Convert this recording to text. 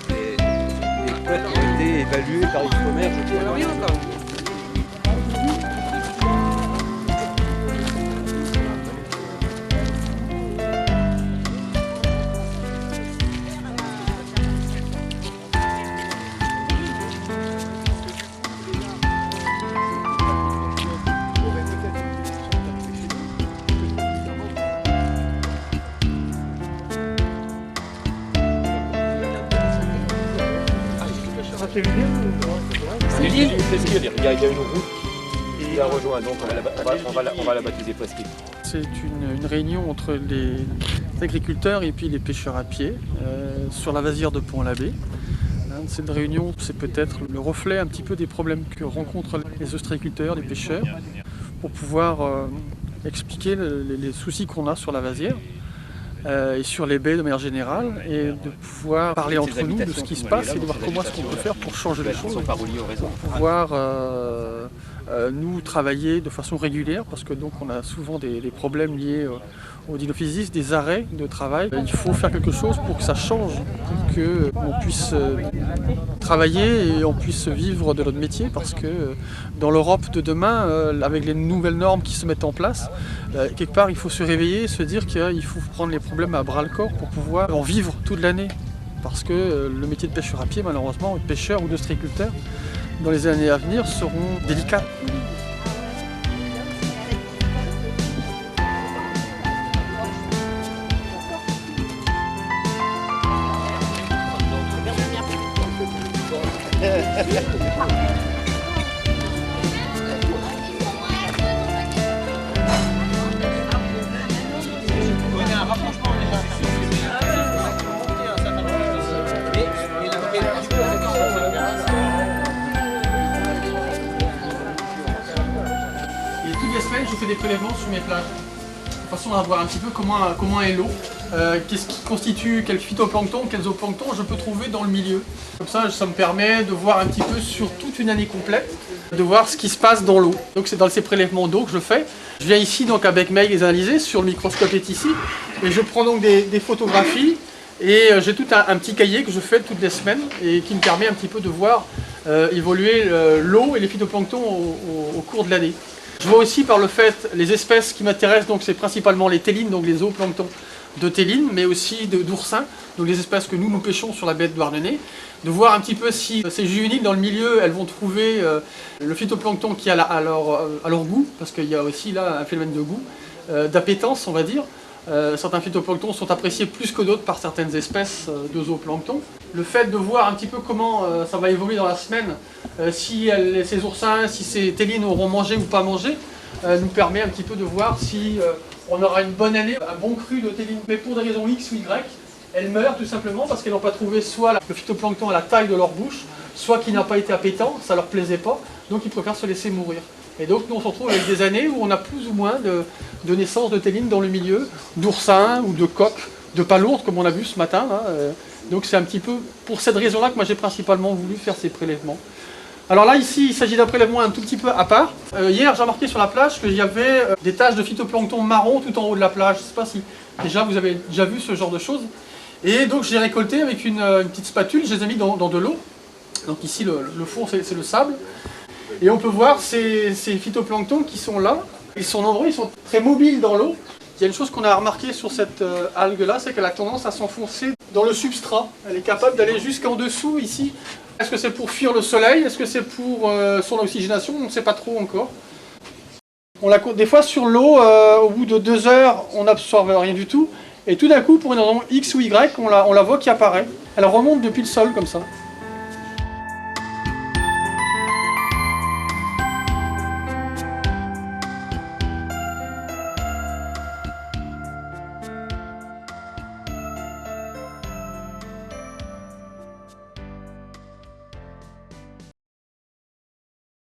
Les couettes ont été évaluées par Ifremer, je crois. Rien encore. C'est une presqu'île, il y a une route qui la rejoint, donc on va la baptiser presqu'île. C'est une réunion entre les agriculteurs et puis les pêcheurs à pied sur la vasière de Pont-l'Abbé. Cette réunion, c'est peut-être le reflet un petit peu des problèmes que rencontrent les ostréiculteurs, les pêcheurs, pour pouvoir expliquer les soucis qu'on a sur la vasière. Et sur les baies de manière générale, et de pouvoir parler entre nous de ce qui se passe et de voir comment est-ce qu'on peut faire pour changer les choses, pour pouvoir nous travailler de façon régulière, parce que donc on a souvent des problèmes liés au dynophysis, des arrêts de travail. Il faut faire quelque chose pour que ça change, pour qu'on puisse travailler et on puisse vivre de notre métier, parce que dans l'Europe de demain, avec les nouvelles normes qui se mettent en place, quelque part il faut se réveiller, se dire qu'il faut prendre les problèmes à bras-le-corps pour pouvoir en vivre toute l'année. Parce que le métier de pêcheur à pied, malheureusement, de pêcheur ou d'ostréiculteur, dans les années à venir, seront délicats. Je fais des prélèvements sur mes plages, de façon à voir un petit peu comment est l'eau, qu'est-ce qui constitue, quel phytoplancton, quel zooplancton je peux trouver dans le milieu. Comme ça me permet de voir un petit peu sur toute une année complète, de voir ce qui se passe dans l'eau. Donc c'est dans ces prélèvements d'eau que je fais. Je viens ici donc avec Meg les analyser, sur le microscope est ici, et je prends donc des photographies, et j'ai tout un petit cahier que je fais toutes les semaines, et qui me permet un petit peu de voir évoluer l'eau et les phytoplanctons au cours de l'année. Je vois aussi par le fait, les espèces qui m'intéressent, donc c'est principalement les télines, donc les zooplanctons de télines, mais aussi d'oursins, donc les espèces que nous pêchons sur la baie de Douarnenez, de voir un petit peu si ces juvéniles dans le milieu, elles vont trouver le phytoplancton qui a à leur goût, parce qu'il y a aussi là un phénomène de goût, d'appétence on va dire. Certains phytoplanctons sont appréciés plus que d'autres par certaines espèces de zooplancton. Le fait de voir un petit peu comment ça va évoluer dans la semaine, si ces oursins, si ces télines auront mangé ou pas mangé, nous permet un petit peu de voir si on aura une bonne année, un bon cru de télines. Mais pour des raisons X ou Y, elles meurent tout simplement parce qu'elles n'ont pas trouvé soit le phytoplancton à la taille de leur bouche, soit qui n'a pas été appétant, ça leur plaisait pas, donc ils préfèrent se laisser mourir. Et donc nous on se retrouve avec des années où on a plus ou moins de naissances de télines dans le milieu, d'oursins ou de coqs, de palourdes comme on a vu ce matin. Là. Donc c'est un petit peu pour cette raison-là que moi j'ai principalement voulu faire ces prélèvements. Alors là ici il s'agit d'un prélèvement un tout petit peu à part. Hier j'ai remarqué sur la plage qu'il y avait des taches de phytoplancton marron tout en haut de la plage. Je ne sais pas si déjà vous avez déjà vu ce genre de choses. Et donc j'ai récolté avec une petite spatule, je les ai mis dans de l'eau. Donc ici le fond c'est le sable. Et on peut voir ces phytoplanctons qui sont là. Ils sont nombreux, ils sont très mobiles dans l'eau. Il y a une chose qu'on a remarqué sur cette algue-là, c'est qu'elle a tendance à s'enfoncer dans le substrat. Elle est capable d'aller jusqu'en dessous ici. Est-ce que c'est pour fuir le soleil? Est-ce que c'est pour son oxygénation? On ne sait pas trop encore. Des fois sur l'eau, au bout de 2 heures, on n'absorbe rien du tout. Et tout d'un coup, pour une raison X ou Y, on la voit qui apparaît. Elle remonte depuis le sol comme ça.